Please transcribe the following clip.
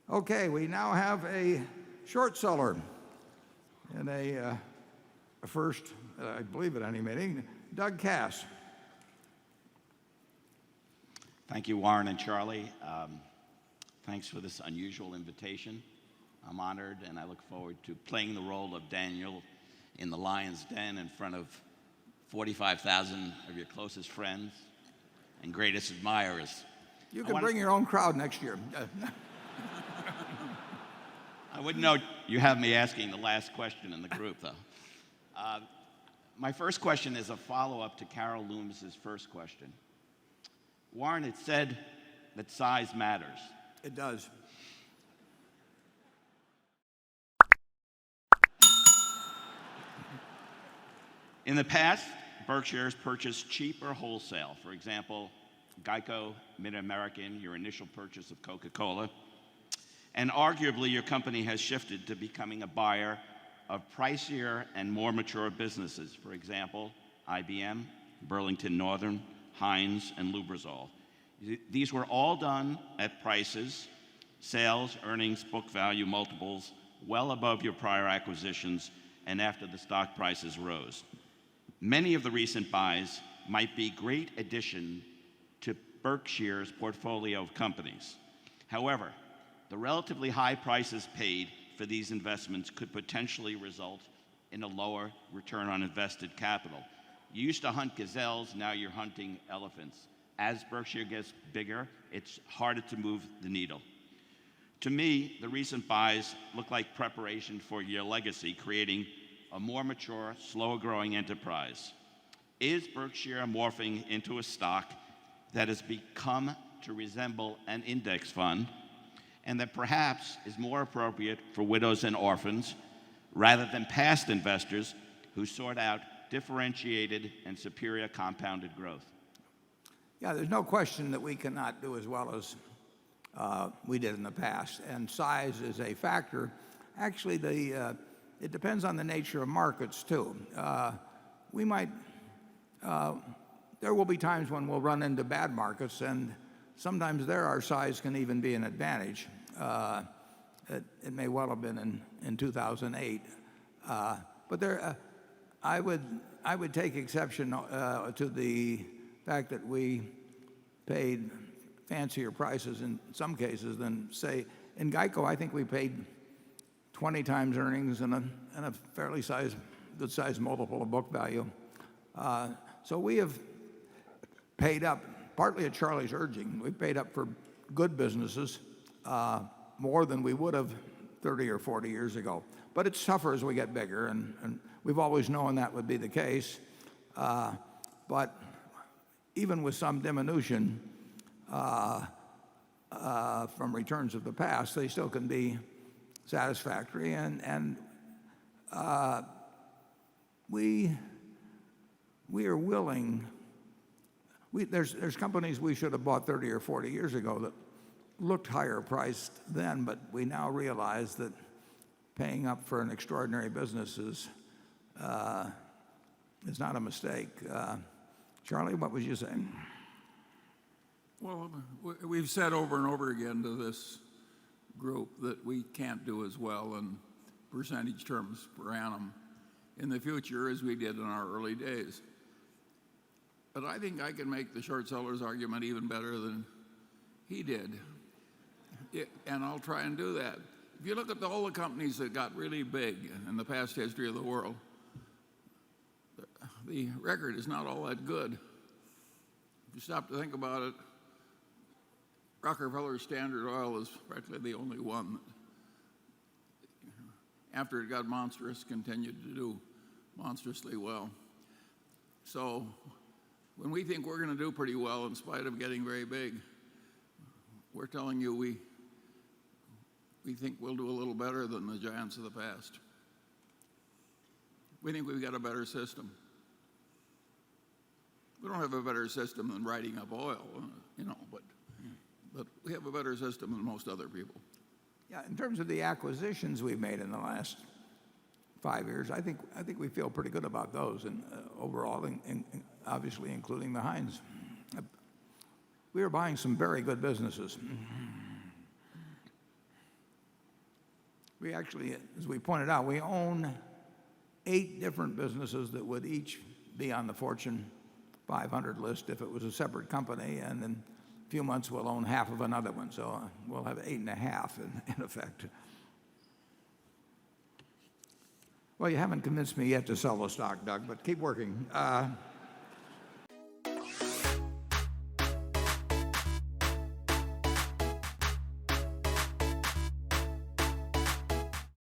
Okay, we now have a short seller in a first, I believe, at any meeting, Doug Cass. Thank you, Warren and Charlie. Thanks for this unusual invitation. I'm honored, and I look forward to playing the role of Daniel in the lion's den in front of 45,000 of your closest friends and greatest admirers. You can bring your own crowd next year. I wouldn't know you have me asking the last question in the group, though. My first question is a follow-up to Carol Loomis's first question. Warren, it said that size matters. It does. In the past, Berkshire has purchased cheaper wholesale. For example, Geico, Mid-American, your initial purchase of Coca-Cola. And arguably, your company has shifted to becoming a buyer of pricier and more mature businesses. For example, IBM, Burlington Northern, Heinz, and Lubrizol. These were all done at prices, sales, earnings, book value multiples, well above your prior acquisitions and after the stock prices rose. Many of the recent buys might be great addition to Berkshire's portfolio of companies. However, the relatively high prices paid for these investments could potentially result in a lower return on invested capital. You used to hunt gazelles, now you're hunting elephants. As Berkshire gets bigger, it's harder to move the needle. To me, the recent buys look like preparation for your legacy, creating a more mature, slower-growing enterprise. Is Berkshire morphing into a stock that has become to resemble an index fund and that perhaps is more appropriate for widows and orphans rather than past investors who sought out differentiated and superior compounded growth? Yeah, there's no question that we cannot do as well as we did in the past, and size is a factor. Actually, it depends on the nature of markets too. There will be times when we'll run into bad markets, and sometimes there our size can even be an advantage. It may well have been in 2008, but I would take exception to the fact that we paid fancier prices in some cases than, say, in Geico. I think we paid 20 times earnings and a fairly good size multiple of book value. So we have paid up, partly at Charlie's urging. We paid up for good businesses more than we would have 30 or 40 years ago. But it's tougher as we get bigger, and we've always known that would be the case. But even with some diminution from returns of the past, they still can be satisfactory. And we are willing. There's companies we should have bought 30 or 40 years ago that looked higher priced then, but we now realize that paying up for an extraordinary business is not a mistake. Charlie, what was you saying? Well, we've said over and over again to this group that we can't do as well in percentage terms per annum in the future as we did in our early days. But I think I can make the short seller's argument even better than he did. And I'll try and do that. If you look at all the companies that got really big in the past history of the world, the record is not all that good. If you stop to think about it, Rockefeller Standard Oil is practically the only one that, after it got monstrous, continued to do monstrously well. So when we think we're going to do pretty well in spite of getting very big, we're telling you we think we'll do a little better than the giants of the past. We think we've got a better system. We don't have a better system than writing up oil, but we have a better system than most other people. Yeah, in terms of the acquisitions we've made in the last 5 years, I think we feel pretty good about those, and overall, obviously including the Heinz. We are buying some very good businesses. We actually, as we pointed out, we own 8 different businesses that would each be on the Fortune 500 list if it was a separate company, and in a few months we'll own half of another one, so we'll have 8.5 in effect. Well, you haven't convinced me yet to sell the stock, Doug, but keep working.